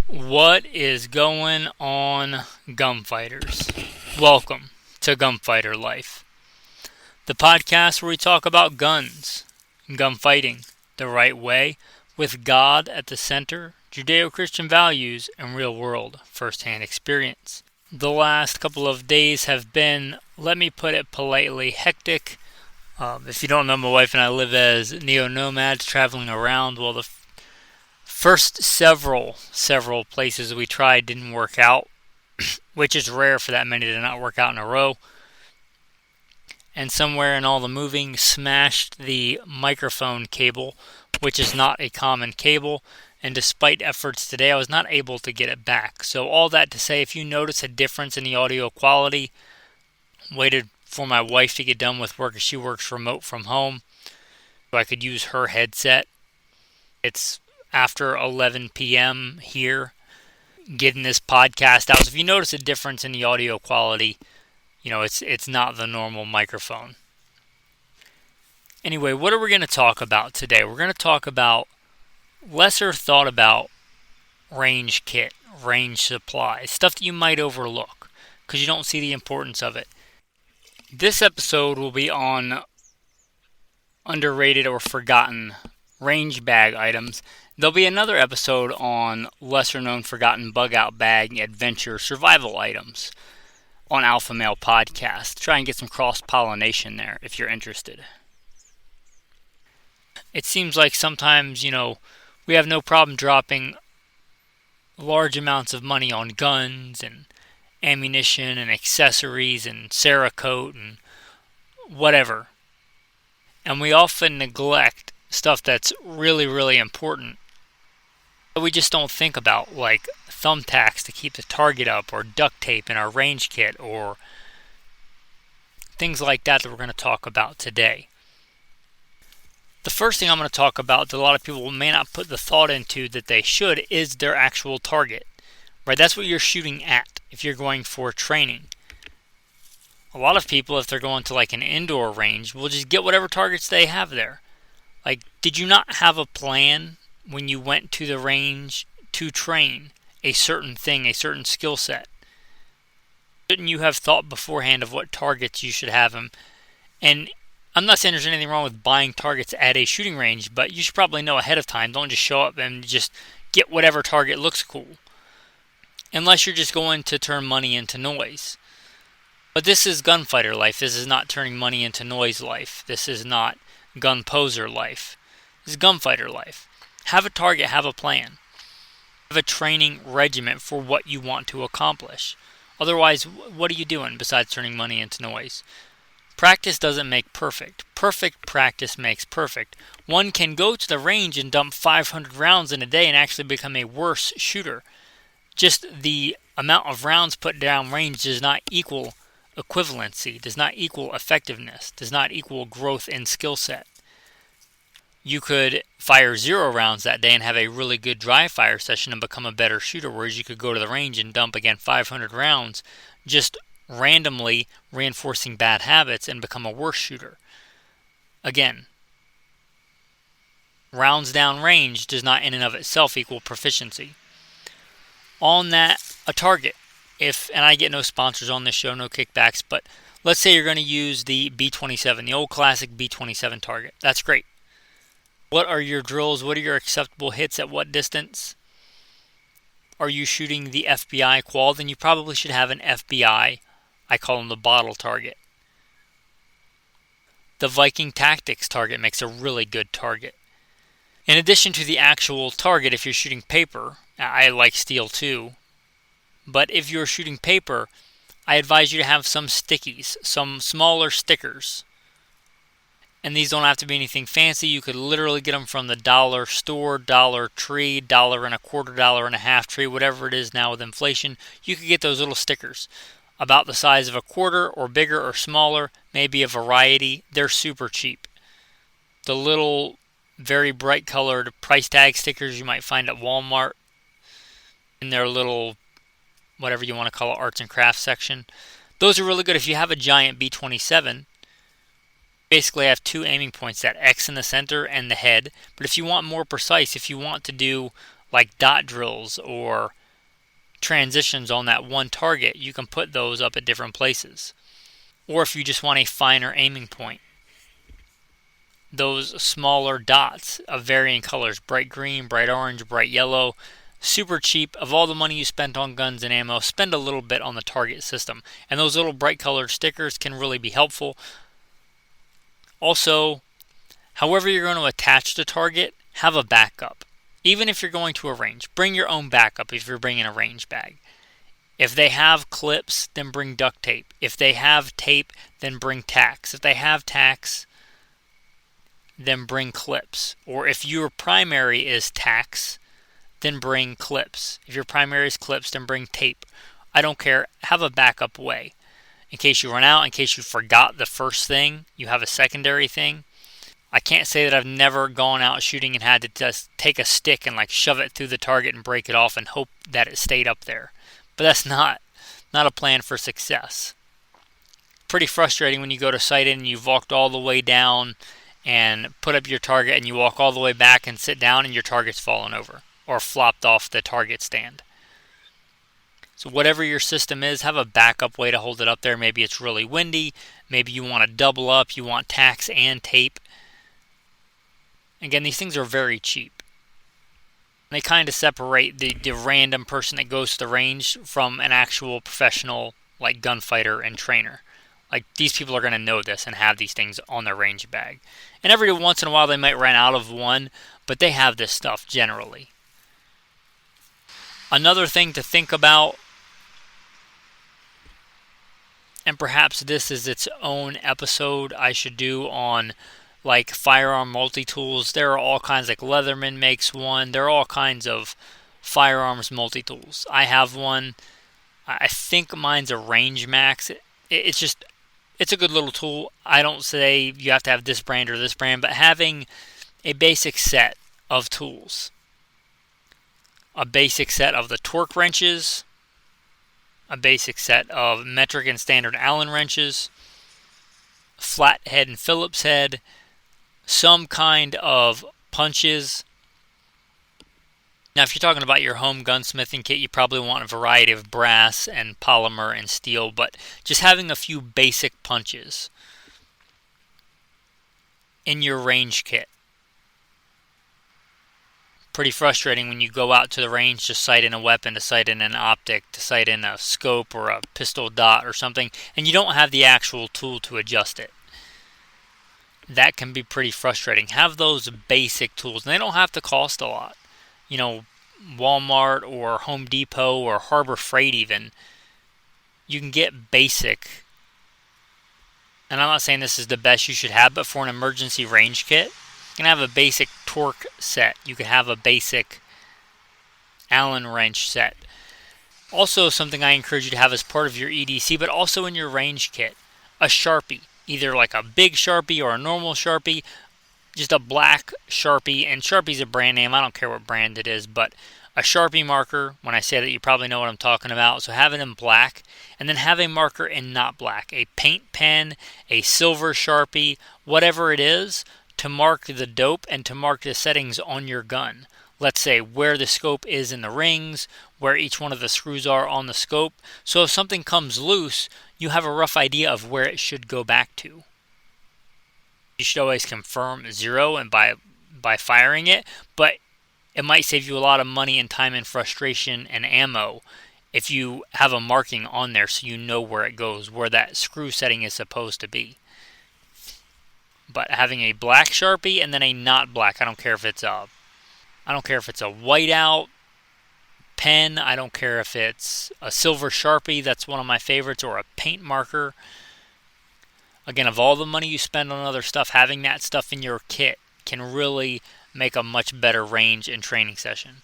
What is going on, gunfighters? Welcome to Gunfighter Life, the podcast where we talk about guns, gunfighting the right way, with God at the center, Judeo-Christian values, and real-world first-hand experience. The last couple of days have been, let me put it politely, hectic. If you don't know, my wife and I live as neo-nomads traveling around. Well, the first several places we tried didn't work out, which is rare for that many to not work out in a row. And somewhere in all the moving, smashed the microphone cable, which is not a common cable. And despite efforts today, I was not able to get it back. So all that to say, if you notice a difference in the audio quality, waited for my wife to get done with work as she works remote from home, so I could use her headset. It's after 11 p.m. here, getting this podcast out. So if you notice a difference in the audio quality, it's not the normal microphone. Anyway, what are we going to talk about today? We're going to talk about lesser thought about range kit, range supplies, stuff that you might overlook because you don't see the importance of it. This episode will be on underrated or forgotten range bag items. There'll be another episode on lesser known forgotten bug out bag adventure survival items on Alpha Male Podcast. Try and get some cross pollination there if you're interested. It seems like sometimes, we have no problem dropping large amounts of money on guns and ammunition and accessories and Cerakote and whatever. And we often neglect stuff that's really, really important that we just don't think about, like thumbtacks to keep the target up, or duct tape in our range kit, or things like that we're going to talk about today. The first thing I'm going to talk about that a lot of people may not put the thought into that they should is their actual target. Right? That's what you're shooting at if you're going for training. A lot of people, if they're going to like an indoor range, will just get whatever targets they have there. Like, did you not have a plan when you went to the range to train a certain thing, a certain skill set? Shouldn't you have thought beforehand of what targets you should have them? And I'm not saying there's anything wrong with buying targets at a shooting range, but you should probably know ahead of time. Don't just show up and just get whatever target looks cool. Unless you're just going to turn money into noise. But this is gunfighter life. This is not turning money into noise life. This is not gun poser life. This is gunfighter life. Have a target, have a plan. Have a training regimen for what you want to accomplish. Otherwise, what are you doing besides turning money into noise? Practice doesn't make perfect. Perfect practice makes perfect. One can go to the range and dump 500 rounds in a day and actually become a worse shooter. Just the amount of rounds put down range does not equal equivalency, does not equal effectiveness, does not equal growth in skill set. You could fire 0 rounds that day and have a really good dry fire session and become a better shooter, whereas you could go to the range and dump again 500 rounds, just randomly reinforcing bad habits, and become a worse shooter. Again, rounds down range does not in and of itself equal proficiency. On that, a target. And I get no sponsors on this show, no kickbacks, but let's say you're going to use the B27, the old classic B27 target. That's great. What are your drills? What are your acceptable hits at what distance? Are you shooting the FBI qual? Then you probably should have an FBI, I call them the bottle target. The Viking Tactics target makes a really good target. In addition to the actual target, if you're shooting paper, I like steel too, but if you're shooting paper, I advise you to have some stickies, some smaller stickers. And these don't have to be anything fancy. You could literally get them from the dollar store, Dollar Tree, $1.25, $1.50 tree, whatever it is now with inflation. You could get those little stickers about the size of a quarter or bigger or smaller, maybe a variety. They're super cheap. The little very bright colored price tag stickers you might find at Walmart in their little, whatever you want to call it, arts and crafts section. Those are really good. If you have a giant B27, basically I have 2 aiming points, that X in the center and the head. But if you want more precise, if you want to do like dot drills or transitions on that one target, you can put those up at different places. Or if you just want a finer aiming point, those smaller dots of varying colors, bright green, bright orange, bright yellow, super cheap. Of all the money you spent on guns and ammo, spend a little bit on the target system. And those little bright colored stickers can really be helpful. Also, however you're going to attach the target, have a backup. Even if you're going to a range, bring your own backup if you're bringing a range bag. If they have clips, then bring duct tape. If they have tape, then bring tacks. If they have tacks, then bring clips. Or if your primary is tacks, then bring clips. If your primary is clips, then bring tape. I don't care. Have a backup way. In case you run out, in case you forgot the first thing, you have a secondary thing. I can't say that I've never gone out shooting and had to just take a stick and like shove it through the target and break it off and hope that it stayed up there. But that's not a plan for success. Pretty frustrating when you go to sight in and you've walked all the way down and put up your target and you walk all the way back and sit down and your target's fallen over or flopped off the target stand. So whatever your system is, have a backup way to hold it up there. Maybe it's really windy. Maybe you want to double up. You want tacks and tape. Again, these things are very cheap. They kind of separate the random person that goes to the range from an actual professional like gunfighter and trainer. Like these people are going to know this and have these things on their range bag. And every once in a while they might run out of one, but they have this stuff generally. Another thing to think about, and perhaps this is its own episode I should do on like firearm multi-tools. There are all kinds, like Leatherman makes one. There are all kinds of firearms multi-tools. I have one. I think mine's a Range Max. It's a good little tool. I don't say you have to have this brand or this brand, but having a basic set of tools. A basic set of the torque wrenches. A basic set of metric and standard Allen wrenches. Flathead and Phillips head. Some kind of punches. Now, if you're talking about your home gunsmithing kit, you probably want a variety of brass and polymer and steel, but just having a few basic punches in your range kit. Pretty frustrating when you go out to the range to sight in a weapon, to sight in an optic, to sight in a scope or a pistol dot or something, and you don't have the actual tool to adjust it. That can be pretty frustrating. Have those basic tools, and they don't have to cost a lot. You know, Walmart or Home Depot or Harbor Freight even, you can get basic, and I'm not saying this is the best you should have, but for an emergency range kit, you can have a basic torque set. You can have a basic Allen wrench set. Also, something I encourage you to have as part of your EDC, but also in your range kit, a Sharpie. Either like a big Sharpie or a normal Sharpie, just a black Sharpie, and Sharpie's a brand name, I don't care what brand it is, but a Sharpie marker, when I say that you probably know what I'm talking about, so have it in black, and then have a marker in not black, a paint pen, a silver Sharpie, whatever it is, to mark the dope and to mark the settings on your gun. Let's say where the scope is in the rings, where each one of the screws are on the scope, so if something comes loose, you have a rough idea of where it should go back to. You should always confirm 0 and by firing it, but it might save you a lot of money and time and frustration and ammo if you have a marking on there so you know where it goes, where that screw setting is supposed to be. But having a black Sharpie and then a not black, I don't care if it's a whiteout pen, I don't care if it's a silver Sharpie, that's one of my favorites, or a paint marker. Again, of all the money you spend on other stuff, having that stuff in your kit can really make a much better range and training session.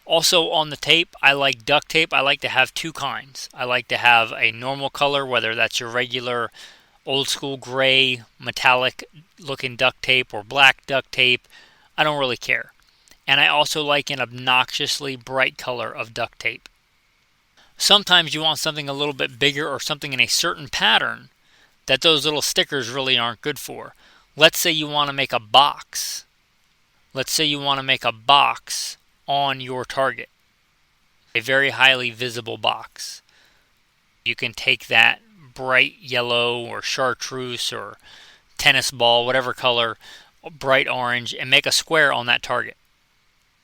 Also on the tape, I like duct tape. I like to have two kinds. I like to have a normal color, whether that's your regular old school gray metallic looking duct tape or black duct tape. I don't really care. And I also like an obnoxiously bright color of duct tape. Sometimes you want something a little bit bigger or something in a certain pattern that those little stickers really aren't good for. Let's say you want to make a box. Let's say you want to make a box on your target, a very highly visible box. You can take that bright yellow or chartreuse or tennis ball, whatever color, bright orange, and make a square on that target.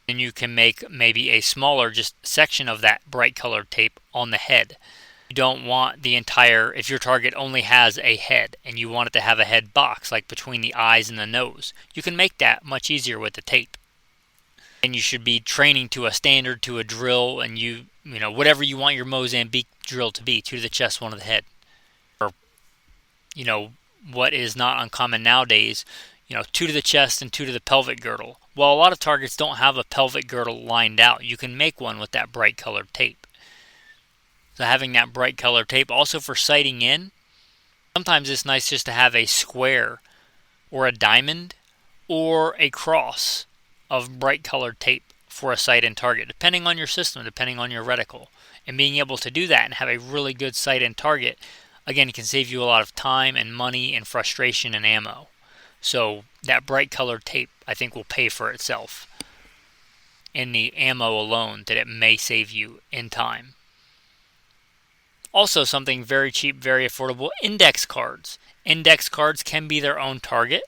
Then you can make maybe a smaller just section of that bright colored tape on the head. You don't want the entire, if your target only has a head and you want it to have a head box like between the eyes and the nose, you can make that much easier with the tape. And you should be training to a standard, to a drill, and you know, whatever you want your Mozambique drill to be, 2 to the chest, 1 to the head. Or, you know, what is not uncommon nowadays, 2 to the chest and 2 to the pelvic girdle. Well, a lot of targets don't have a pelvic girdle lined out. You can make one with that bright colored tape. So having that bright colored tape, also for sighting in, sometimes it's nice just to have a square or a diamond or a cross of bright colored tape for a sight and target, depending on your system, depending on your reticle. And being able to do that and have a really good sight and target, again, can save you a lot of time and money and frustration and ammo. So that bright colored tape, I think, will pay for itself in the ammo alone that it may save you in time. Also, something very cheap, very affordable, index cards. Index cards can be their own target.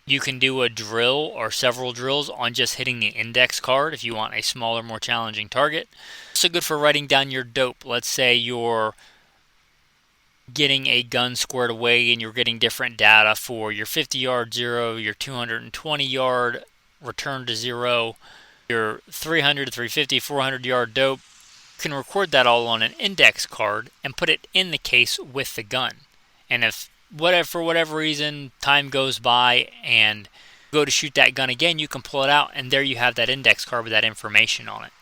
You can do a drill or several drills on just hitting the index card if you want a smaller, more challenging target. Also good for writing down your dope. Let's say you're getting a gun squared away and you're getting different data for your 50-yard zero, your 220-yard return to zero, your 300, 350, 400-yard dope. You can record that all on an index card and put it in the case with the gun. And if for whatever reason, time goes by and you go to shoot that gun again, you can pull it out and there you have that index card with that information on it.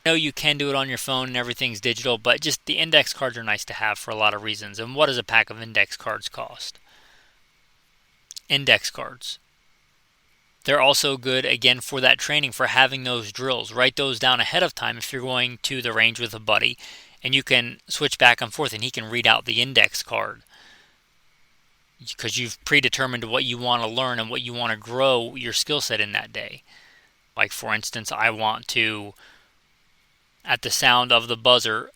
I know you can do it on your phone and everything's digital, but just the index cards are nice to have for a lot of reasons. And what does a pack of index cards cost? Index cards. They're also good, again, for that training, for having those drills. Write those down ahead of time if you're going to the range with a buddy, and you can switch back and forth and he can read out the index card. Because you've predetermined what you want to learn and what you want to grow your skill set in that day. Like, for instance, I want to, at the sound of the buzzer,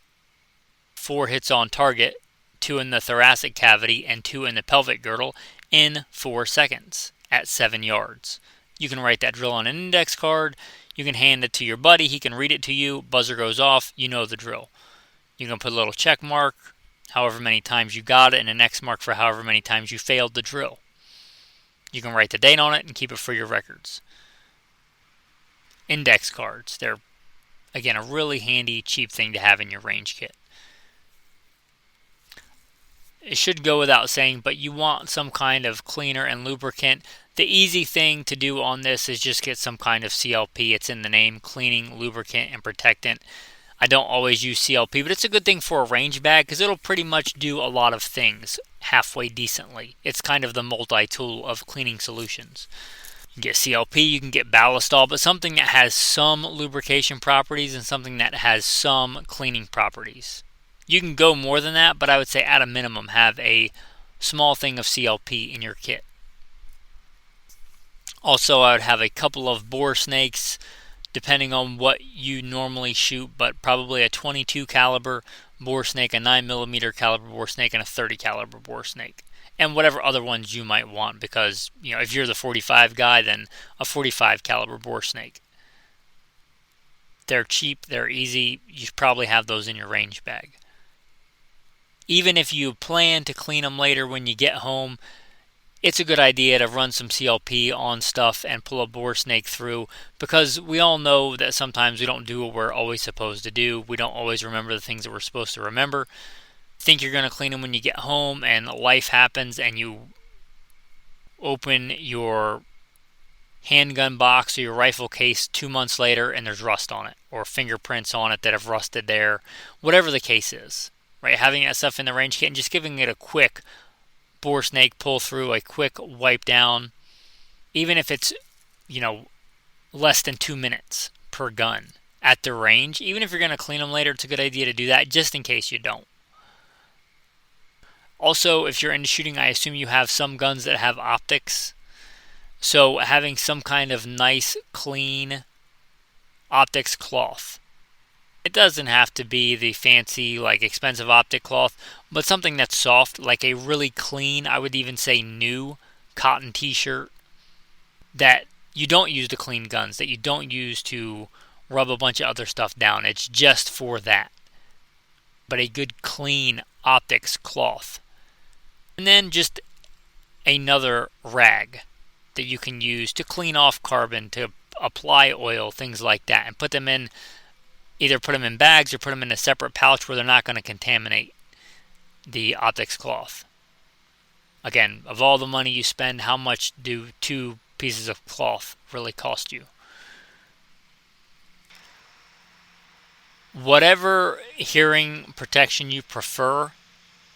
4 hits on target, 2 in the thoracic cavity and 2 in the pelvic girdle in 4 seconds at 7 yards. You can write that drill on an index card. You can hand it to your buddy. He can read it to you. Buzzer goes off. You know the drill. You can put a little check mark however many times you got it, and an X mark for however many times you failed the drill. You can write the date on it and keep it for your records. Index cards. They're, again, a really handy, cheap thing to have in your range kit. It should go without saying, but you want some kind of cleaner and lubricant. The easy thing to do on this is just get some kind of CLP. It's in the name, cleaning, lubricant, and protectant. I don't always use CLP, but it's a good thing for a range bag because it'll pretty much do a lot of things halfway decently. It's kind of the multi-tool of cleaning solutions. You can get CLP, you can get Ballistol, but something that has some lubrication properties and something that has some cleaning properties. You can go more than that, but I would say at a minimum have a small thing of CLP in your kit. Also, I would have a couple of bore snakes, depending on what you normally shoot, but probably a 22 caliber bore snake, a 9mm caliber bore snake, and a 30 caliber bore snake. And whatever other ones you might want, because if you're the 45 guy, then a 45 caliber bore snake. They're cheap, they're easy, you probably have those in your range bag. Even if you plan to clean them later when you get home, it's a good idea to run some CLP on stuff and pull a bore snake through, because we all know that sometimes we don't do what we're always supposed to do. We don't always remember the things that we're supposed to remember. Think you're going to clean them when you get home, and life happens, and you open your handgun box or your rifle case 2 months later, and there's rust on it, or fingerprints on it that have rusted there. Whatever the case is, right? Having that stuff in the range kit and just giving it a quick bore snake pull through, a quick wipe down, even if it's less than 2 minutes per gun at the range. Even if you're going to clean them later, it's a good idea to do that just in case you don't. Also, if you're into shooting, I assume you have some guns that have optics, so having some kind of nice, clean optics cloth. It doesn't have to be the fancy, like expensive optic cloth, but something that's soft, like a really clean, I would even say new cotton t-shirt that you don't use to clean guns, that you don't use to rub a bunch of other stuff down. It's just for that. But a good clean optics cloth. And then just another rag that you can use to clean off carbon, to apply oil, things like that, and put them in, either put them in bags or put them in a separate pouch where they're not going to contaminate the optics cloth. Again, of all the money you spend, how much do 2 pieces of cloth really cost you? Whatever hearing protection you prefer,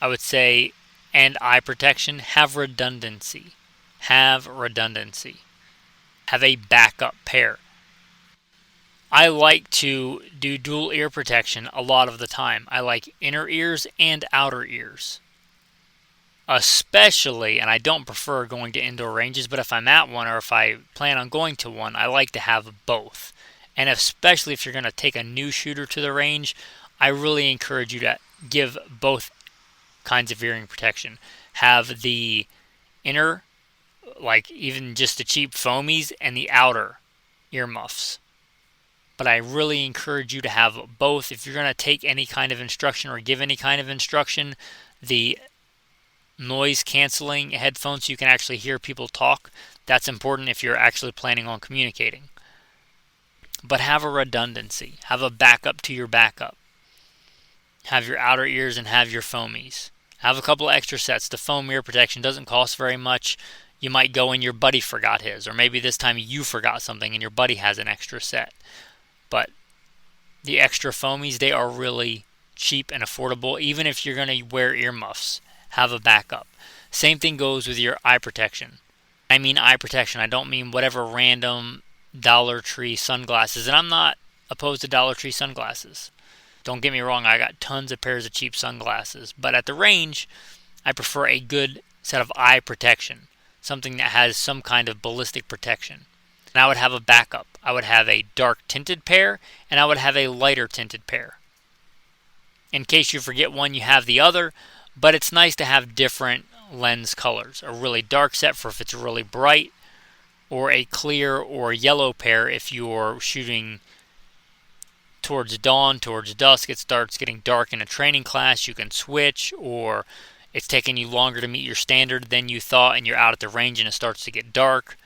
I would say, and eye protection, have redundancy. Have redundancy. Have a backup pair. I like to do dual ear protection a lot of the time. I like inner ears and outer ears. Especially, and I don't prefer going to indoor ranges, but if I'm at one or if I plan on going to one, I like to have both. And especially if you're going to take a new shooter to the range, I really encourage you to give both kinds of hearing protection. Have the inner, like even just the cheap foamies, and the outer earmuffs. But I really encourage you to have both. If you're going to take any kind of instruction or give any kind of instruction, the noise canceling headphones so you can actually hear people talk, that's important if you're actually planning on communicating. But have a redundancy. Have a backup to your backup. Have your outer ears and have your foamies. Have a couple of extra sets. The foam ear protection doesn't cost very much. You might go and your buddy forgot his, or maybe this time you forgot something and your buddy has an extra set. But the extra foamies, they are really cheap and affordable. Even if you're going to wear earmuffs, have a backup. Same thing goes with your eye protection. I mean eye protection. I don't mean whatever random Dollar Tree sunglasses. And I'm not opposed to Dollar Tree sunglasses. Don't get me wrong, I got tons of pairs of cheap sunglasses. But at the range, I prefer a good set of eye protection. Something that has some kind of ballistic protection. And I would have a backup. I would have a dark tinted pair, and I would have a lighter tinted pair. In case you forget one, you have the other, but it's nice to have different lens colors. A really dark set for if it's really bright, or a clear or yellow pair if you're shooting towards dawn, towards dusk. It starts getting dark in a training class. You can switch, or it's taking you longer to meet your standard than you thought, and you're out at the range and it starts to get dark.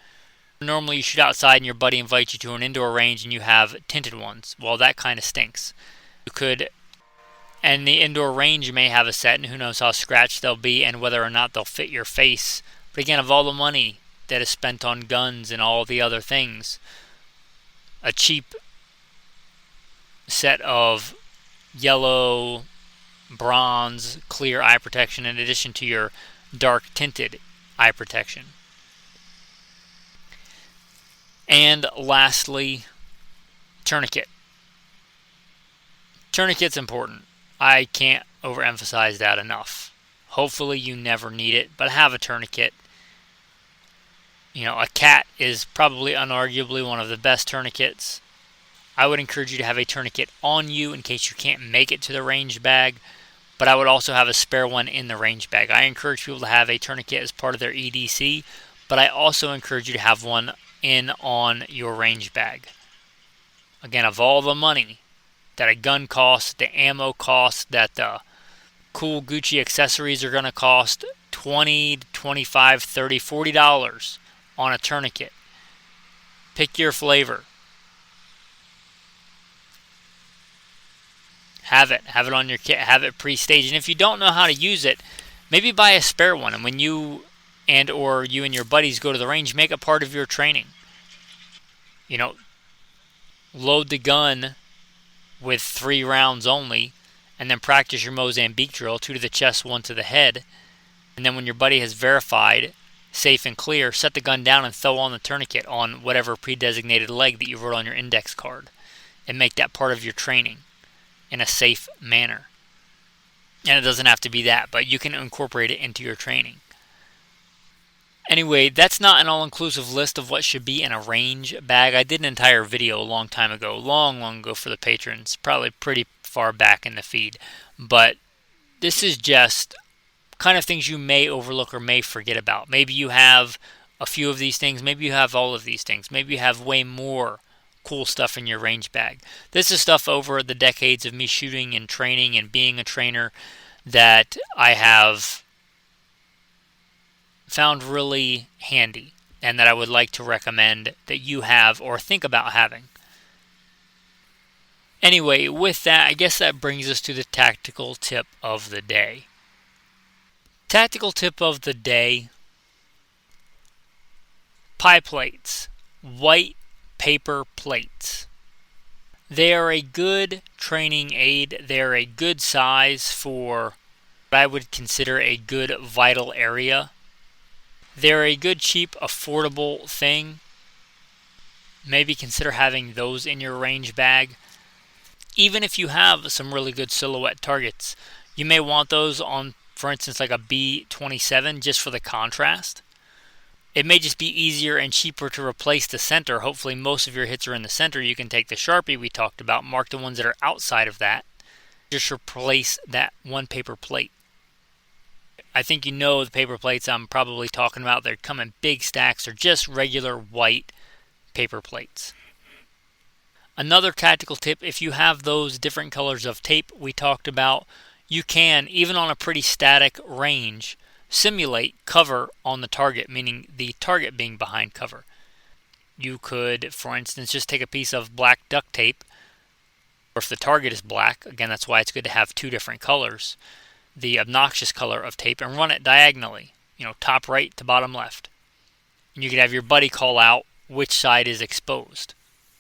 Normally you shoot outside and your buddy invites you to an indoor range and you have tinted ones. Well, that kind of stinks. You could, and the indoor range may have a set, and who knows how scratched they'll be and whether or not they'll fit your face. But again, of all the money that is spent on guns and all the other things, a cheap set of yellow, bronze, clear eye protection in addition to your dark tinted eye protection. And lastly, tourniquet. Tourniquet's important. I can't overemphasize that enough. Hopefully you never need it, but have a tourniquet. You know, a cat is probably unarguably one of the best tourniquets. I would encourage you to have a tourniquet on you in case you can't make it to the range bag, but I would also have a spare one in the range bag. I encourage people to have a tourniquet as part of their EDC, but I also encourage you to have one in on your range bag. Again, of all the money that a gun costs, the ammo costs, that the cool Gucci accessories are going to cost $20, $25, $30, $40 on a tourniquet. Pick your flavor. Have it on your kit, have it pre-staged. And if you don't know how to use it, maybe buy a spare one. And when you or your buddies go to the range, make it part of your training. You know, load the gun with 3 rounds only, and then practice your Mozambique drill, 2 to the chest, 1 to the head. And then when your buddy has verified safe and clear, set the gun down and throw on the tourniquet on whatever pre-designated leg that you wrote on your index card, and make that part of your training in a safe manner. And it doesn't have to be that, but you can incorporate it into your training. Anyway, that's not an all-inclusive list of what should be in a range bag. I did an entire video a long time ago, long ago for the patrons, probably pretty far back in the feed. But this is just kind of things you may overlook or may forget about. Maybe you have a few of these things. Maybe you have all of these things. Maybe you have way more cool stuff in your range bag. This is stuff over the decades of me shooting and training and being a trainer that I have found really handy and that I would like to recommend that you have or think about having. Anyway, with that, I guess that brings us to the tactical tip of the day. Tactical tip of the day: pie plates, white paper plates. They are a good training aid. They are a good size for what I would consider a good vital area. They're a good, cheap, affordable thing. Maybe consider having those in your range bag. Even if you have some really good silhouette targets, you may want those on, for instance, like a B27 just for the contrast. It may just be easier and cheaper to replace the center. Hopefully most of your hits are in the center. You can take the Sharpie we talked about, mark the ones that are outside of that. Just replace that one paper plate. I think you know the paper plates I'm probably talking about. They come in big stacks. They're just regular white paper plates. Another tactical tip: if you have those different colors of tape we talked about, you can, even on a pretty static range, simulate cover on the target, meaning the target being behind cover. You could, for instance, just take a piece of black duct tape, or if the target is black, again, that's why it's good to have two different colors, the obnoxious color of tape, and run it diagonally, top right to bottom left. And you could have your buddy call out which side is exposed.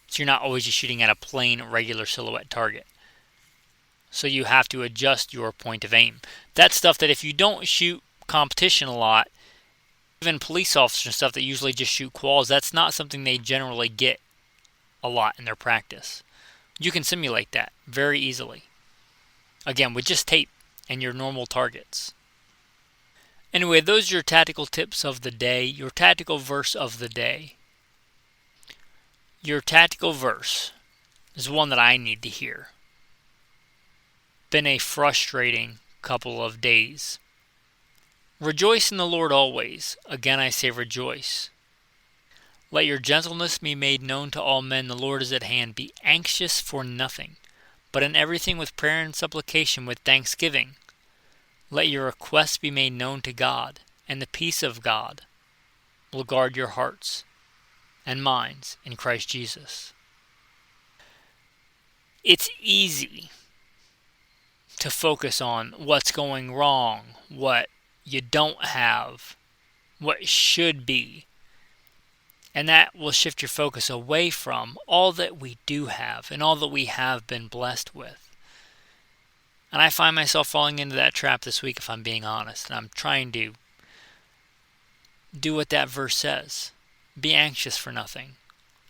So you're not always just shooting at a plain, regular silhouette target. So you have to adjust your point of aim. That's stuff that if you don't shoot competition a lot, even police officers and stuff that usually just shoot quals, that's not something they generally get a lot in their practice. You can simulate that very easily. Again, with just tape and your normal targets. Anyway, those are your tactical tips of the day, your tactical verse of the day. Your tactical verse is one that I need to hear. Been a frustrating couple of days. Rejoice in the Lord always. Again I say rejoice. Let your gentleness be made known to all men. The Lord is at hand. Be anxious for nothing, but in everything with prayer and supplication with thanksgiving. Let your requests be made known to God, and the peace of God will guard your hearts and minds in Christ Jesus. It's easy to focus on what's going wrong, what you don't have, what should be. And that will shift your focus away from all that we do have and all that we have been blessed with. And I find myself falling into that trap this week, if I'm being honest. And I'm trying to do what that verse says. Be anxious for nothing.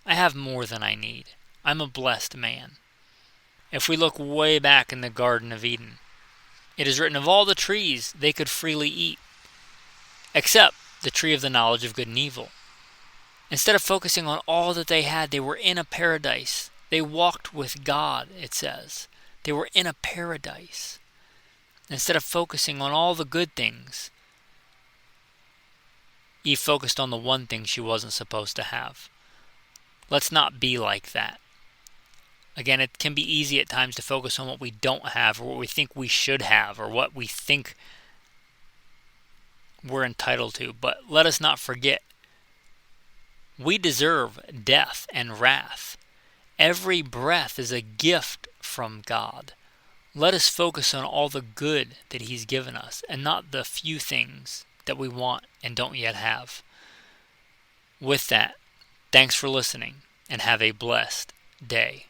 I have more than I need. I'm a blessed man. If we look way back in the Garden of Eden, it is written, of all the trees they could freely eat, except the tree of the knowledge of good and evil. Instead of focusing on all that they had, they were in a paradise. They walked with God, it says. They were in a paradise. Instead of focusing on all the good things, Eve focused on the one thing she wasn't supposed to have. Let's not be like that. Again, it can be easy at times to focus on what we don't have or what we think we should have or what we think we're entitled to. But let us not forget, we deserve death and wrath. Every breath is a gift from God. Let us focus on all the good that He's given us and not the few things that we want and don't yet have. With that, thanks for listening and have a blessed day.